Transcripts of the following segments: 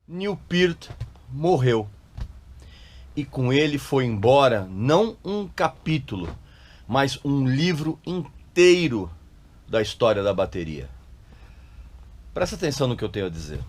Neil Peart morreu. E com ele foi embora não um capítulo, mas um livro inteiro da história da bateria. Presta atenção no que eu tenho a dizer.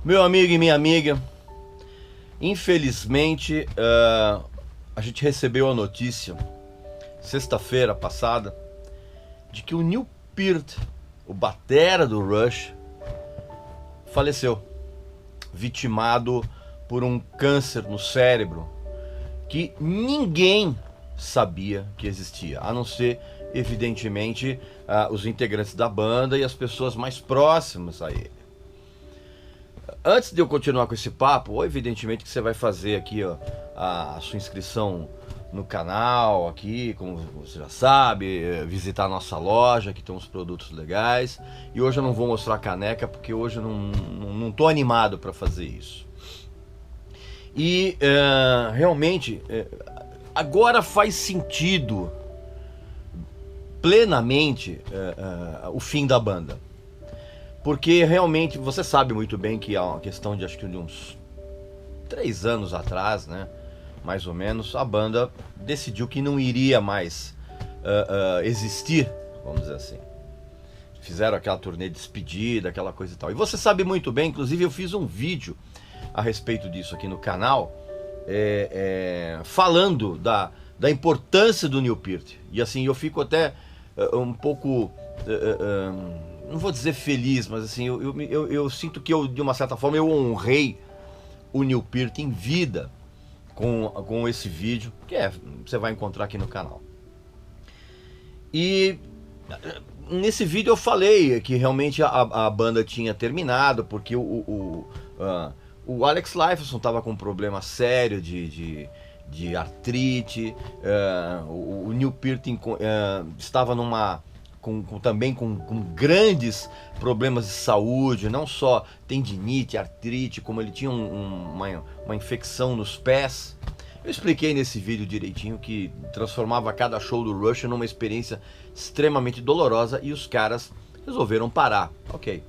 Meu amigo e minha amiga, infelizmente a gente recebeu a notícia, sexta-feira passada, de que o Neil Peart, o batera do Rush, faleceu, vitimado por um câncer no cérebro que ninguém sabia que existia, a não ser, evidentemente, os integrantes da banda e as pessoas mais próximas a ele. Antes de eu continuar com esse papo, evidentemente que você vai fazer aqui a sua inscrição no canal, aqui, como você já sabe, visitar a nossa loja, que tem uns produtos legais. E hoje eu não vou mostrar a caneca, porque hoje eu não tô animado para fazer isso. E realmente, agora faz sentido plenamente o fim da banda. Porque realmente, você sabe muito bem que há uma questão de acho que de uns 3 anos atrás, né? Mais ou menos, a banda decidiu que não iria mais existir, vamos dizer assim. Fizeram aquela turnê de despedida, aquela coisa e tal. E você sabe muito bem, inclusive eu fiz um vídeo a respeito disso aqui no canal, falando da importância do Neil Peart. E assim, eu fico até um pouco... não vou dizer feliz, mas assim, eu sinto que eu, de uma certa forma, eu honrei o Neil Peart em vida com esse vídeo, que você vai encontrar aqui no canal. E nesse vídeo eu falei que realmente a banda tinha terminado, porque o Alex Lifeson estava com um problema sério de artrite, o Neil Peart estava também com grandes problemas de saúde, não só tendinite, artrite, como ele tinha uma infecção nos pés. Eu expliquei nesse vídeo direitinho que transformava cada show do Rush numa experiência extremamente dolorosa e os caras resolveram parar, ok.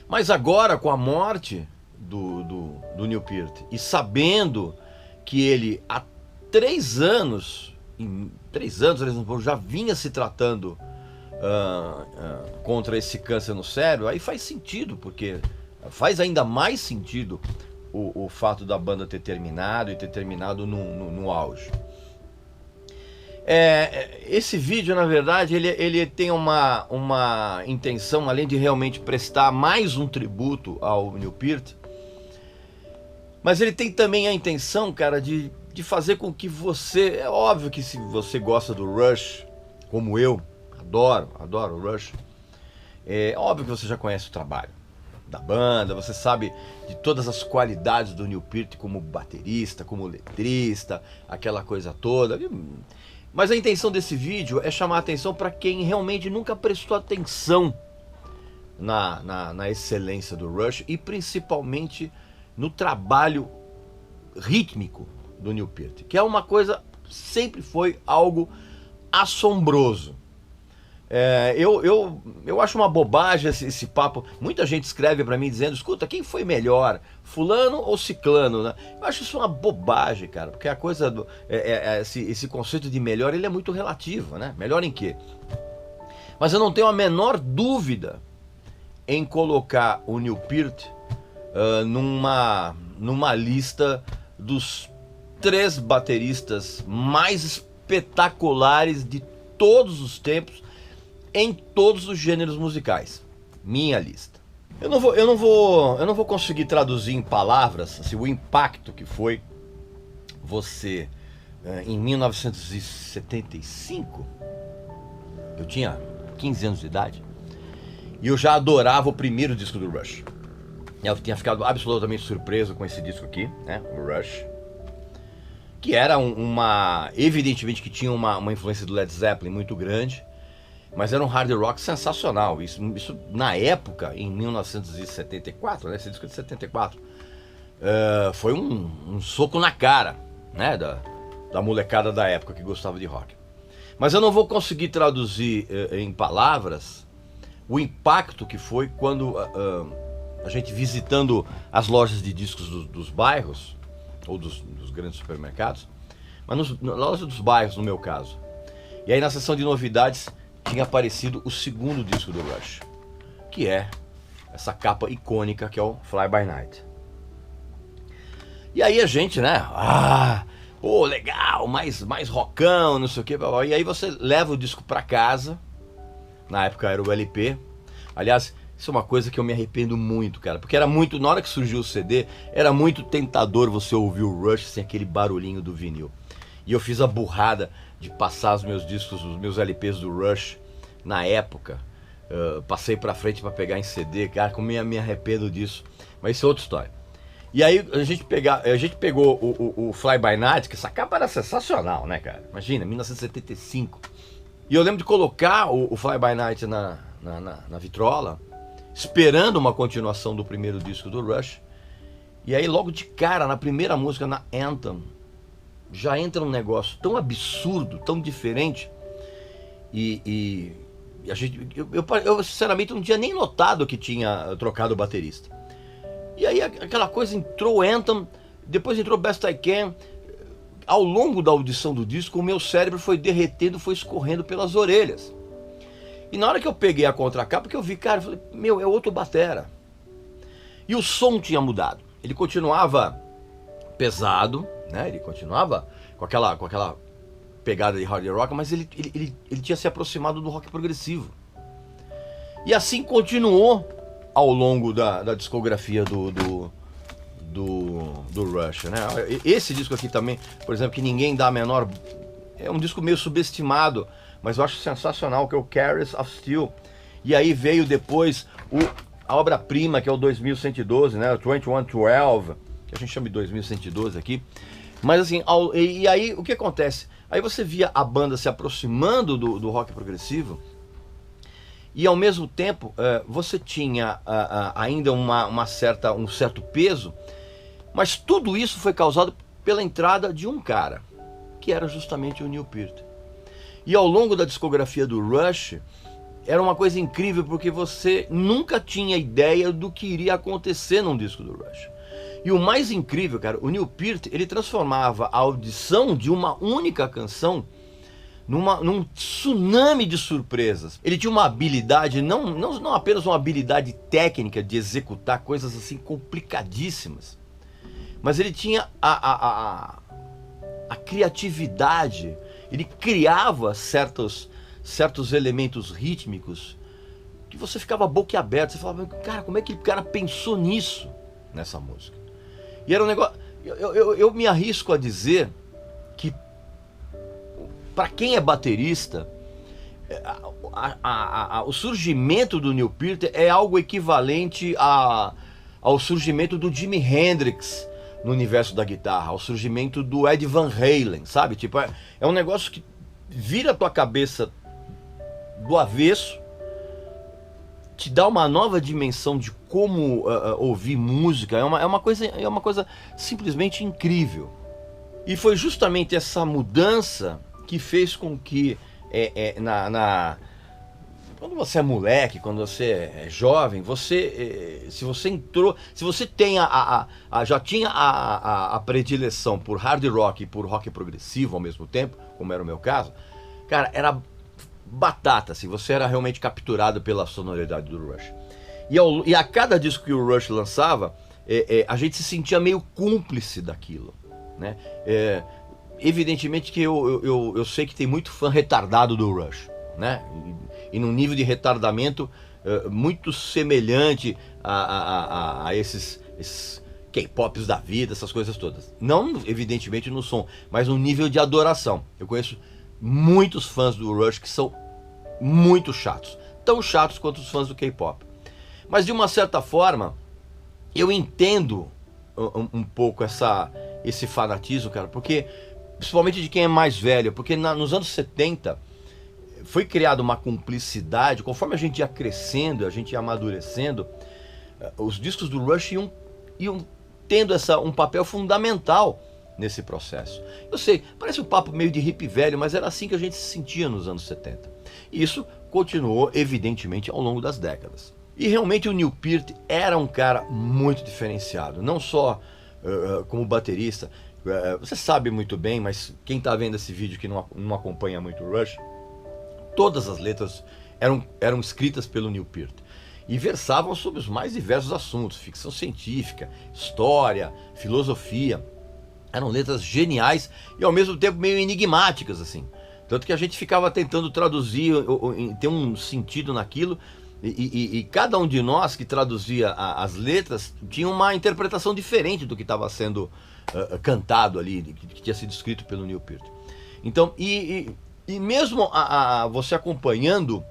Mas agora, com a morte do Neil Peart e sabendo que ele há 3 anos... Em 3 anos ele já vinha se tratando contra esse câncer no cérebro, aí faz sentido, porque faz ainda mais sentido o fato da banda ter terminado e ter terminado no auge. Esse vídeo, na verdade, ele tem uma intenção, além de realmente prestar mais um tributo ao Neil Peart, mas ele tem também a intenção, cara, de fazer com que você... É óbvio que se você gosta do Rush, como eu, adoro o Rush, é óbvio que você já conhece o trabalho da banda, você sabe de todas as qualidades do Neil Peart como baterista, como letrista, aquela coisa toda. Mas a intenção desse vídeo é chamar a atenção para quem realmente nunca prestou atenção na excelência do Rush e principalmente no trabalho rítmico do Neil Peart, que é uma coisa, sempre foi algo assombroso. Eu acho uma bobagem esse papo. Muita gente escreve para mim dizendo: escuta, quem foi melhor, fulano ou ciclano, né? Eu acho isso uma bobagem, cara, porque a coisa esse conceito de melhor, ele é muito relativo, né? Melhor em quê? Mas eu não tenho a menor dúvida em colocar o Neil Peart numa lista dos 3 bateristas mais espetaculares de todos os tempos, em todos os gêneros musicais. Minha lista. Eu não vou conseguir traduzir em palavras assim, o impacto que foi você em 1975. Eu tinha 15 anos de idade e eu já adorava o primeiro disco do Rush. Eu tinha ficado absolutamente surpreso com esse disco aqui, né, o Rush, que era evidentemente que tinha uma influência do Led Zeppelin muito grande, mas era um hard rock sensacional. Isso na época, em 1974, né, esse disco é de 74, foi um soco na cara, né, da molecada da época que gostava de rock. Mas eu não vou conseguir traduzir em palavras o impacto que foi quando a gente visitando as lojas de discos dos bairros, ou dos grandes supermercados, mas na loja dos bairros, no meu caso. E aí na seção de novidades tinha aparecido o segundo disco do Rush, que é essa capa icônica que é o Fly By Night. E aí a gente, né, pô, legal, mais rockão, não sei o que, e aí você leva o disco pra casa, na época era o LP, aliás, isso é uma coisa que eu me arrependo muito, cara, porque era muito, na hora que surgiu o CD, era muito tentador você ouvir o Rush sem aquele barulhinho do vinil. E eu fiz a burrada de passar os meus discos, os meus LPs do Rush na época. Passei pra frente pra pegar em CD, cara, como eu me arrependo disso. Mas isso é outra história. E aí a gente pegou o Fly By Night, que essa capa era sensacional, né, cara? Imagina, 1975. E eu lembro de colocar o Fly By Night na vitrola, esperando uma continuação do primeiro disco do Rush. E aí logo de cara, na primeira música, na Anthem, já entra um negócio tão absurdo, tão diferente. E a gente, eu sinceramente não tinha nem notado que tinha trocado o baterista. E aí aquela coisa entrou Anthem, depois entrou Best I Can. Ao longo da audição do disco, o meu cérebro foi derretendo, foi escorrendo pelas orelhas. E na hora que eu peguei a contracapa, que eu vi, cara, eu falei, meu, é outro batera. E o som tinha mudado. Ele continuava pesado, né? Ele continuava com aquela pegada de hard rock, mas ele tinha se aproximado do rock progressivo. E assim continuou ao longo da discografia do Rush, né? Esse disco aqui também, por exemplo, que ninguém dá a menor... É um disco meio subestimado, mas eu acho sensacional, que é o Carriers of Steel. E aí veio depois a obra-prima, que é o 2112, né? O 2112, que a gente chama de 2112 aqui. Mas assim, e aí o que acontece? Aí você via a banda se aproximando do rock progressivo, e ao mesmo tempo você tinha ainda um certo peso, mas tudo isso foi causado pela entrada de um cara, que era justamente o Neil Peart. E ao longo da discografia do Rush, era uma coisa incrível, porque você nunca tinha ideia do que iria acontecer num disco do Rush. E o mais incrível, cara, o Neil Peart, ele transformava a audição de uma única canção num tsunami de surpresas. Ele tinha uma habilidade, não apenas uma habilidade técnica de executar coisas assim complicadíssimas, mas ele tinha a criatividade. Ele criava certos elementos rítmicos que você ficava boquiaberto. Você falava, cara, como é que o cara pensou nisso nessa música? E era um negócio... Eu me arrisco a dizer que, para quem é baterista, o surgimento do Neil Peart é algo equivalente ao surgimento do Jimi Hendrix no universo da guitarra, ao surgimento do Ed Van Halen, sabe? Tipo, é um negócio que vira a tua cabeça do avesso, te dá uma nova dimensão de como ouvir música. É uma coisa simplesmente incrível. E foi justamente essa mudança que fez com que quando você é moleque, quando você é jovem, se você tem já tinha a predileção por hard rock e por rock progressivo ao mesmo tempo, como era o meu caso, cara, era batata, assim, você era realmente capturado pela sonoridade do Rush. E a cada disco que o Rush lançava, a gente se sentia meio cúmplice daquilo, né? Evidentemente que eu sei que tem muito fã retardado do Rush, né? E num nível de retardamento muito semelhante a esses K-pops da vida, essas coisas todas. Não, evidentemente, no som, mas no nível de adoração. Eu conheço muitos fãs do Rush que são muito chatos, tão chatos quanto os fãs do K-pop. Mas de uma certa forma, eu entendo um pouco esse fanatismo, cara, porque principalmente de quem é mais velho, porque nos anos 70 foi criada uma cumplicidade. Conforme a gente ia crescendo, a gente ia amadurecendo, os discos do Rush iam tendo um papel fundamental nesse processo. Eu sei, parece um papo meio de hippie velho, mas era assim que a gente se sentia nos anos 70. E isso continuou, evidentemente, ao longo das décadas. E realmente o Neil Peart era um cara muito diferenciado, não só como baterista. Você sabe muito bem, mas quem está vendo esse vídeo que não acompanha muito o Rush, todas as letras eram escritas pelo Neil Peart e versavam sobre os mais diversos assuntos, ficção científica, história, filosofia. Eram letras geniais e ao mesmo tempo meio enigmáticas, assim. Tanto que a gente ficava tentando traduzir, ter um sentido naquilo, e cada um de nós que traduzia as letras tinha uma interpretação diferente do que estava sendo cantado ali, que tinha sido escrito pelo Neil Peart. Então, e mesmo você acompanhando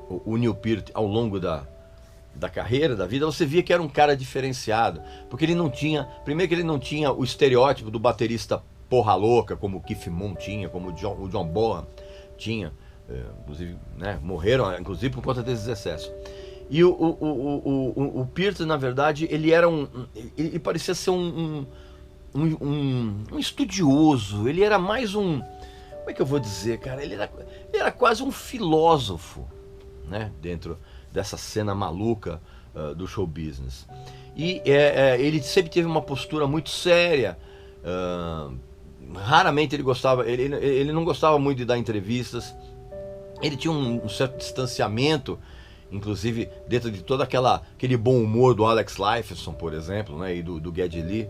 o Neil Peart ao longo da carreira, da vida, você via que era um cara diferenciado, porque ele não tinha, primeiro que ele não tinha o estereótipo do baterista porra louca, como o Keith Moon tinha, como o John Bonham tinha, inclusive, né, morreram, inclusive, por conta desses excessos. E o Peart, na verdade, ele era ele parecia ser um estudioso, ele era mais como é que eu vou dizer, cara, ele era quase um filósofo, né, dentro dessa cena maluca do show business. E ele sempre teve uma postura muito séria. Raramente ele gostava, ele não gostava muito de dar entrevistas. Ele tinha um certo distanciamento, inclusive dentro de todo aquele bom humor do Alex Lifeson, por exemplo, né, e do Geddy Lee.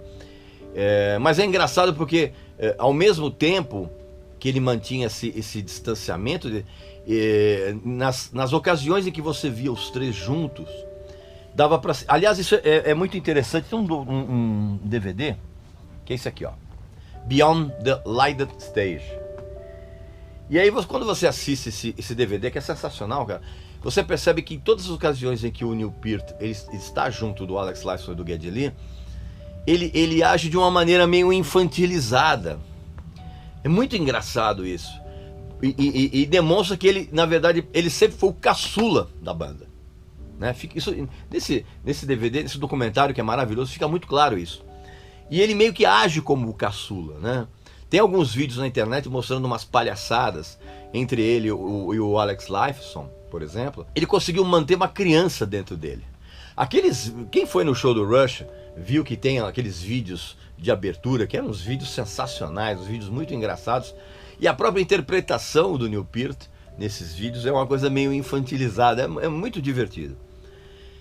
Mas é engraçado porque ao mesmo tempo que ele mantinha esse distanciamento, nas ocasiões em que você via os três juntos, dava para... Aliás, isso é muito interessante. Tem um DVD, que é esse aqui, ó, Beyond the Lighted Stage. E aí, quando você assiste esse DVD, que é sensacional, cara, você percebe que em todas as ocasiões em que o Neil Peart ele está junto do Alex Lifeson e do Geddy Lee, ele age de uma maneira meio infantilizada. É muito engraçado isso. E demonstra que ele, na verdade, ele sempre foi o caçula da banda, né? Isso, nesse DVD, nesse documentário que é maravilhoso, fica muito claro isso. E ele meio que age como o caçula, né? Tem alguns vídeos na internet mostrando umas palhaçadas entre ele e o Alex Lifeson, por exemplo. Ele conseguiu manter uma criança dentro dele. Quem foi no show do Rush viu que tem aqueles vídeos de abertura, que eram uns vídeos sensacionais, uns vídeos muito engraçados. E a própria interpretação do Neil Peart nesses vídeos é uma coisa meio infantilizada, é muito divertido.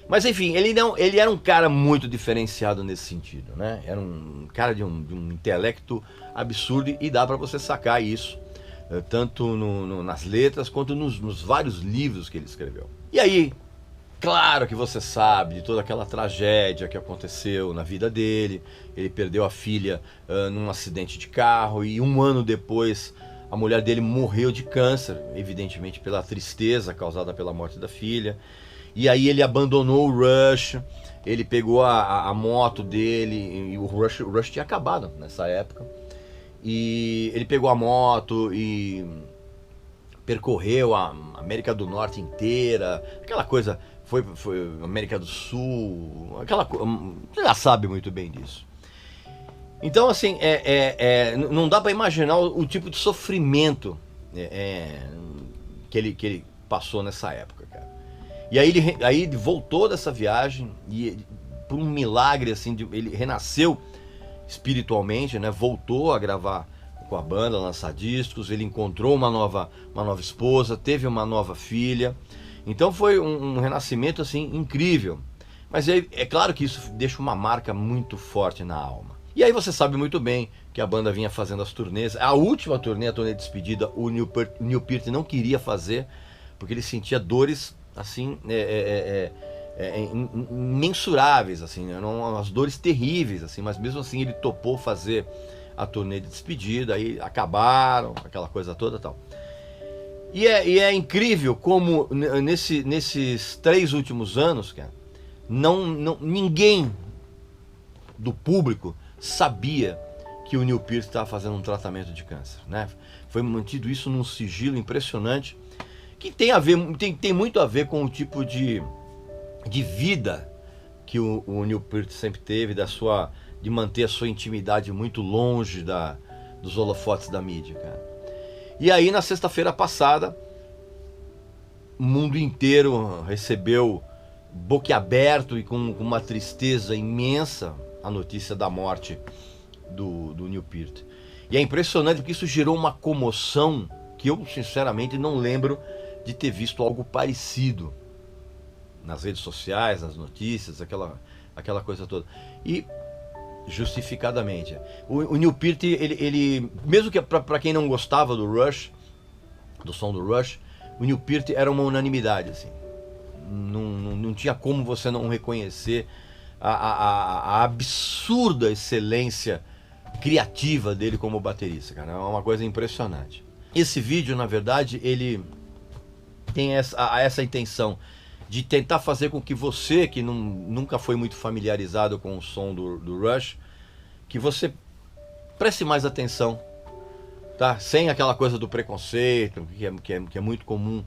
Mas enfim, ele era um cara muito diferenciado nesse sentido, né? Era um cara de um intelecto absurdo, e dá para você sacar isso, tanto nas letras quanto nos vários livros que ele escreveu. E aí, claro que você sabe de toda aquela tragédia que aconteceu na vida dele. Ele perdeu a filha num acidente de carro, e um ano depois a mulher dele morreu de câncer, evidentemente pela tristeza causada pela morte da filha. E aí ele abandonou o Rush, ele pegou a moto dele, e o Rush tinha acabado nessa época. E ele pegou a moto e percorreu a América do Norte inteira, aquela coisa, foi América do Sul, aquela coisa, você já sabe muito bem disso. Então, assim, não dá para imaginar o tipo de sofrimento que ele passou nessa época, cara. E aí ele voltou dessa viagem e, por um milagre, assim, ele renasceu espiritualmente, né? Voltou a gravar com a banda, lançar discos. Ele encontrou uma nova esposa, teve uma nova filha. Então foi um renascimento, assim, incrível. Mas é claro que isso deixa uma marca muito forte na alma. E aí você sabe muito bem que a banda vinha fazendo as turnês. A última turnê, a turnê de despedida, o Neil Peart não queria fazer, porque ele sentia dores assim imensuráveis, assim, eram umas dores terríveis, assim, mas mesmo assim ele topou fazer a turnê de despedida. Aí acabaram, aquela coisa toda, tal. E é incrível como nesses 3 últimos anos, cara, ninguém do público sabia que o Neil Peart estava fazendo um tratamento de câncer, né? Foi mantido isso num sigilo impressionante, que tem muito a ver com o tipo de vida que o Neil Peart sempre teve, de manter a sua intimidade muito longe dos holofotes da mídia, cara. E aí na sexta-feira passada, o mundo inteiro recebeu boquiaberto e com uma tristeza imensa a notícia da morte do Neil Peart. E é impressionante porque isso gerou uma comoção que eu sinceramente não lembro de ter visto algo parecido nas redes sociais, nas notícias, aquela coisa toda. E justificadamente, o Neil Peart, ele mesmo que para quem não gostava do Rush, do som do Rush, o Neil Peart era uma unanimidade, assim. Não tinha como você não reconhecer a absurda excelência criativa dele como baterista, cara. É uma coisa impressionante. Esse vídeo, na verdade, ele tem essa intenção de tentar fazer com que você, que nunca foi muito familiarizado com o som do Rush, que você preste mais atenção, tá? Sem aquela coisa do preconceito, que é muito comum.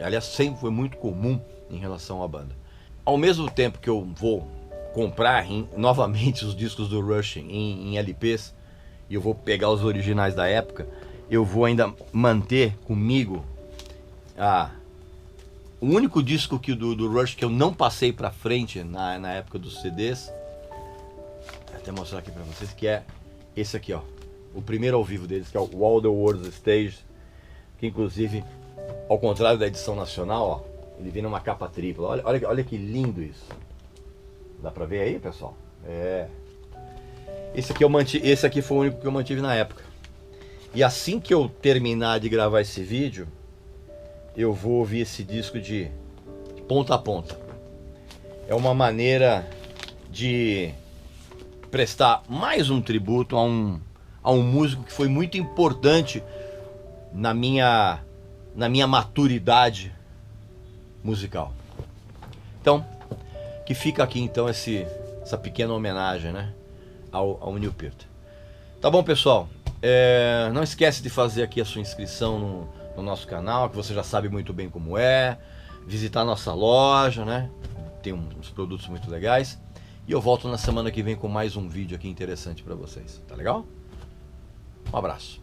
Aliás, sempre foi muito comum em relação à banda. Ao mesmo tempo que eu vou comprar novamente os discos do Rush em LPs, e eu vou pegar os originais da época, eu vou ainda manter comigo o único disco do Rush que eu não passei pra frente na época dos CDs. Vou até mostrar aqui pra vocês, que é esse aqui, ó, o primeiro ao vivo deles, que é o All the World's Stage, que inclusive, ao contrário da edição nacional, ó, ele vem numa capa tripla. Olha que lindo isso. Dá pra ver aí, pessoal? Esse aqui foi o único que eu mantive na época. E assim que eu terminar de gravar esse vídeo, eu vou ouvir esse disco de ponta a ponta. É uma maneira de prestar mais um tributo a um músico que foi muito importante na minha maturidade musical. Então, que fica aqui então essa pequena homenagem, né, ao Neil Peart. Tá bom, pessoal? Não esquece de fazer aqui a sua inscrição no nosso canal, que você já sabe muito bem como é. Visitar a nossa loja, né? Tem uns produtos muito legais. E eu volto na semana que vem com mais um vídeo aqui interessante para vocês. Tá legal? Um abraço.